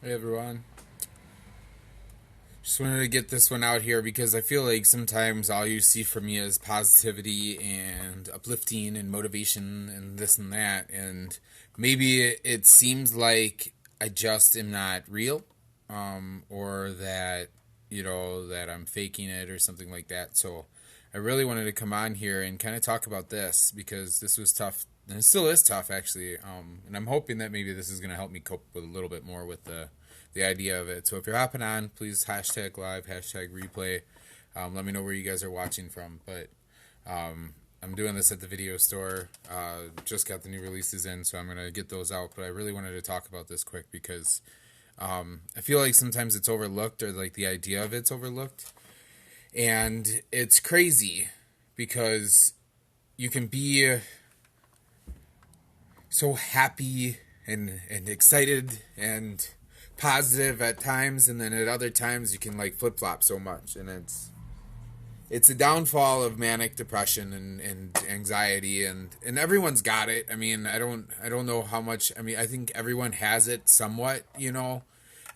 Hey everyone. Just wanted to get this one out here because I feel like sometimes all you see from me is positivity and uplifting and motivation and this and that. And maybe it seems like I just am not real, or that, that I'm faking it or something like that. So I really wanted to come on here and kind of talk about this because this was tough. And it still is tough, actually. And I'm hoping that maybe this is going to help me cope with a little bit more with the idea of it. So if you're hopping on, please hashtag live, hashtag replay. Let me know where you guys are watching from. But I'm doing this at the video store. Just got the new releases in, so I'm going to get those out. But I really wanted to talk about this quick because I feel like sometimes it's overlooked, or like the idea of it's overlooked. And it's crazy because you can be so happy and excited and positive at times, and then at other times you can like flip flop so much, and it's a downfall of manic depression and anxiety, and everyone's got it. I mean, I don't know how much. I mean, I think everyone has it somewhat,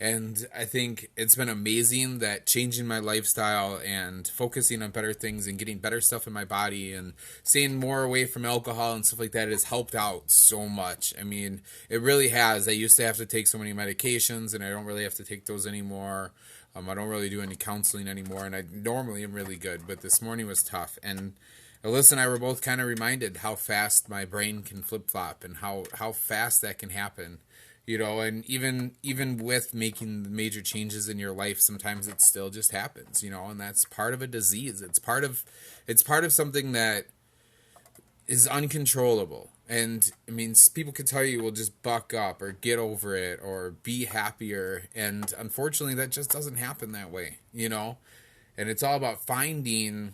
and I think it's been amazing that changing my lifestyle and focusing on better things and getting better stuff in my body and staying more away from alcohol and stuff like that has helped out so much. I mean, it really has. I used to have to take so many medications, and I don't really have to take those anymore. I don't really do any counseling anymore, and I normally am really good, but this morning was tough. And Alyssa and I were both kind of reminded how fast my brain can flip flop and how fast that can happen. And even with making major changes in your life, sometimes it still just happens, and that's part of a disease. It's part of something that is uncontrollable. And I mean, people could tell you, well, just buck up or get over it or be happier. And unfortunately, that just doesn't happen that way. And it's all about finding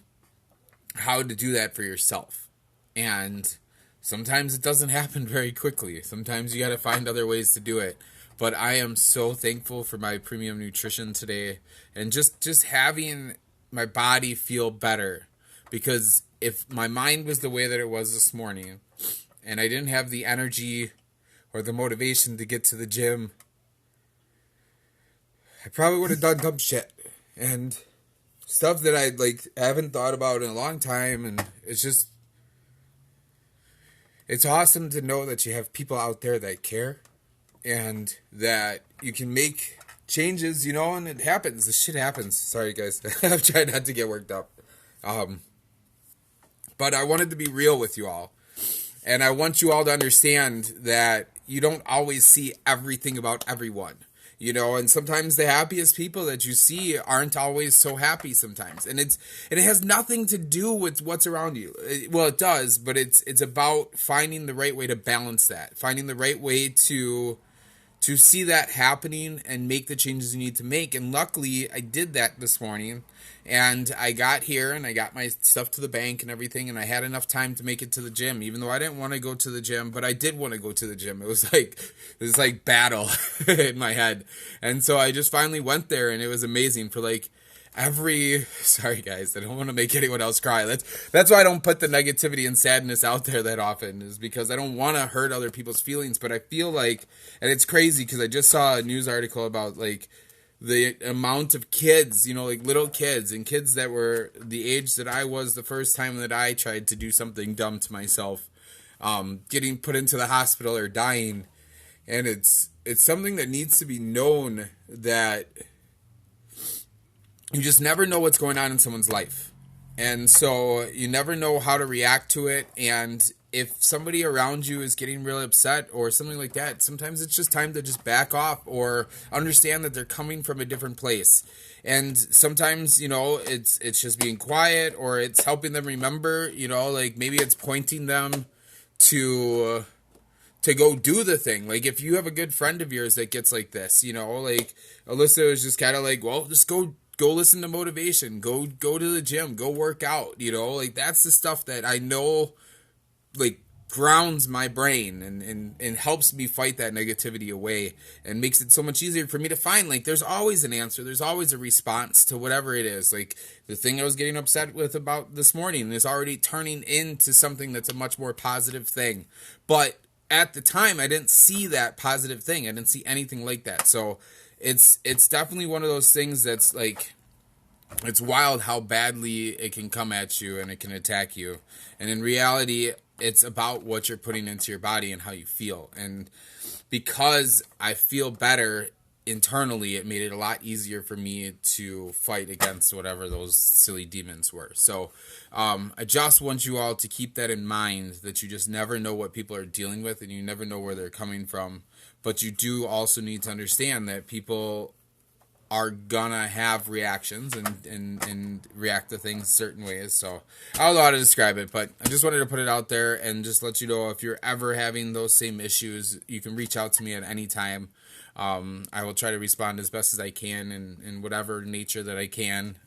how to do that for yourself. And sometimes it doesn't happen very quickly. Sometimes you got to find other ways to do it. But I am so thankful for my premium nutrition today, and just having my body feel better, because if my mind was the way that it was this morning and I didn't have the energy or the motivation to get to the gym, I probably would have done dumb shit and stuff that I haven't thought about in a long time. And it's awesome to know that you have people out there that care and that you can make changes, and it happens. This shit happens. Sorry, guys. I'm trying not to get worked up. But I wanted to be real with you all. And I want you all to understand that you don't always see everything about everyone. And sometimes the happiest people that you see aren't always so happy sometimes. And it has nothing to do with what's around you. Well, it does, but it's about finding the right way to balance that. Finding the right way to see that happening and make the changes you need to make. And luckily, I did that this morning. And I got here and I got my stuff to the bank and everything, and I had enough time to make it to the gym, even though I didn't want to go to the gym, but I did want to go to the gym. It was like this like battle in my head. And so I just finally went there, and it was amazing for like sorry guys, I don't want to make anyone else cry. That's why I don't put the negativity and sadness out there that often, is because I don't want to hurt other people's feelings. But I feel like, and it's crazy because I just saw a news article about like the amount of kids, like little kids and kids that were the age that I was the first time that I tried to do something dumb to myself, getting put into the hospital or dying. And it's something that needs to be known, that you just never know what's going on in someone's life. And so you never know how to react to it. And if somebody around you is getting really upset or something like that, sometimes it's just time to just back off or understand that they're coming from a different place. And sometimes, it's just being quiet, or it's helping them remember, like maybe it's pointing them to go do the thing. Like if you have a good friend of yours that gets like this, like Alyssa was just kind of like, well, just go listen to motivation, go to the gym, go work out, like that's the stuff that I know like grounds my brain and helps me fight that negativity away, and makes it so much easier for me to find like there's always an answer, there's always a response to whatever it is. Like the thing I was getting upset with about this morning is already turning into something that's a much more positive thing. But at the time I didn't see that positive thing. I didn't see anything like that. So it's definitely one of those things that's like, it's wild how badly it can come at you and it can attack you. And in reality, it's about what you're putting into your body and how you feel. And because I feel better internally, it made it a lot easier for me to fight against whatever those silly demons were. So I just want you all to keep that in mind, that you just never know what people are dealing with and you never know where they're coming from. But you do also need to understand that people are gonna have reactions and react to things certain ways. So I don't know how to describe it, but I just wanted to put it out there and just let you know, if you're ever having those same issues, you can reach out to me at any time. I will try to respond as best as I can in whatever nature that I can.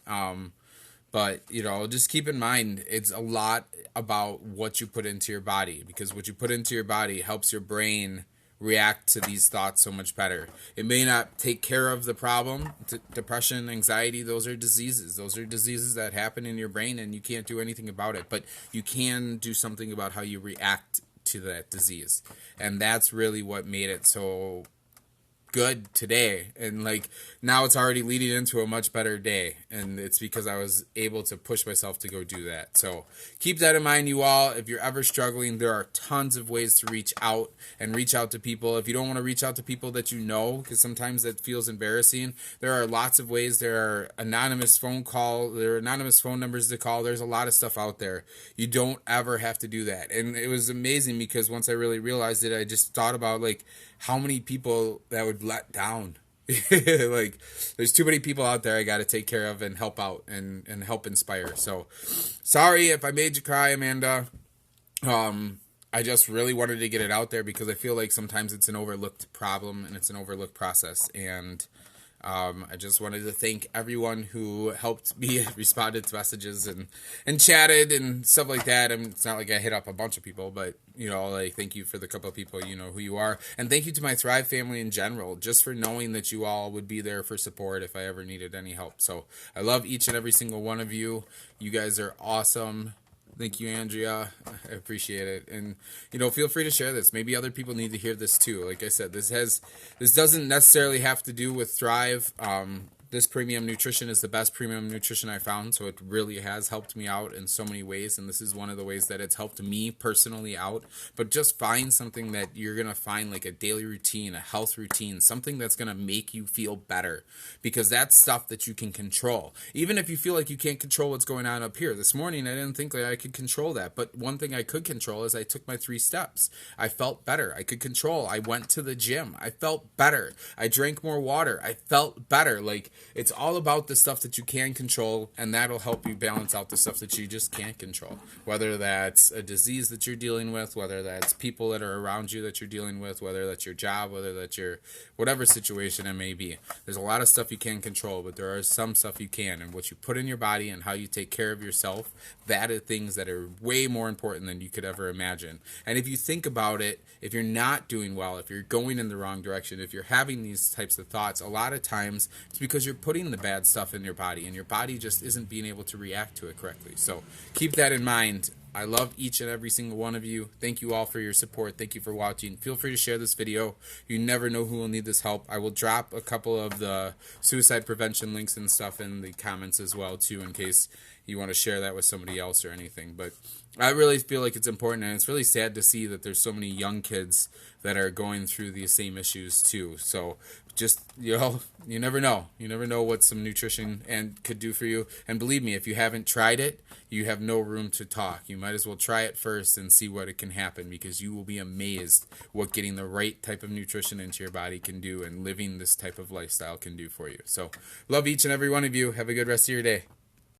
But, you know, just keep in mind, it's a lot about what you put into your body, because what you put into your body helps your brain react to these thoughts so much better. It may not take care of the problem. Depression, anxiety, those are diseases. Those are diseases that happen in your brain and you can't do anything about it. But you can do something about how you react to that disease. And that's really what made it so good today. And like, now it's already leading into a much better day, and it's because I was able to push myself to go do that. So keep that in mind, you all. If you're ever struggling, there are tons of ways to reach out to people. If you don't want to reach out to people that you know, because sometimes that feels embarrassing, there are lots of ways. There are anonymous phone numbers to call. There's a lot of stuff out there. You don't ever have to do that. And it was amazing, because once I really realized it, I just thought about like how many people that would let down. Like, there's too many people out there I got to take care of and help out and help inspire. So sorry if I made you cry, Amanda. I just really wanted to get it out there, because I feel like sometimes it's an overlooked problem and it's an overlooked process. And I just wanted to thank everyone who helped me, responded to messages and chatted and stuff like that. And it's not like I hit up a bunch of people, but, you know, like, thank you for the couple of people, you know who you are. And thank you to my Thrive family in general, just for knowing that you all would be there for support if I ever needed any help. So I love each and every single one of you. You guys are awesome. Thank you, Andrea. I appreciate it. And, you know, feel free to share this. Maybe other people need to hear this too. Like I said, this doesn't necessarily have to do with Thrive. This premium nutrition is the best premium nutrition I found, so it really has helped me out in so many ways, and this is one of the ways that it's helped me personally out. But just find something that you're going to find, like a daily routine, a health routine, something that's going to make you feel better, because that's stuff that you can control. Even if you feel like you can't control what's going on up here. This morning, I didn't think that I could control that, but one thing I could control is I took my 3 steps. I felt better. I could control. I went to the gym. I felt better. I drank more water. I felt better. Like, it's all about the stuff that you can control, and that'll help you balance out the stuff that you just can't control. Whether that's a disease that you're dealing with, whether that's people that are around you that you're dealing with, whether that's your job, whether that's your whatever situation it may be. There's a lot of stuff you can't control, but there are some stuff you can. And what you put in your body and how you take care of yourself, that are things that are way more important than you could ever imagine. And if you think about it, if you're not doing well, if you're going in the wrong direction, if you're having these types of thoughts, a lot of times it's because you're putting the bad stuff in your body, and your body just isn't being able to react to it correctly. So keep that in mind. I love each and every single one of you. Thank you all for your support. Thank you for watching. Feel free to share this video. You never know who will need this help. I will drop a couple of the suicide prevention links and stuff in the comments as well, too, in case you want to share that with somebody else or anything. But I really feel like it's important, and it's really sad to see that there's so many young kids that are going through these same issues too. So just, you know, you never know. You never know what some nutrition and could do for you. And believe me, if you haven't tried it, you have no room to talk. You might as well try it first and see what it can happen, because you will be amazed what getting the right type of nutrition into your body can do, and living this type of lifestyle can do for you. So love each and every one of you. Have a good rest of your day.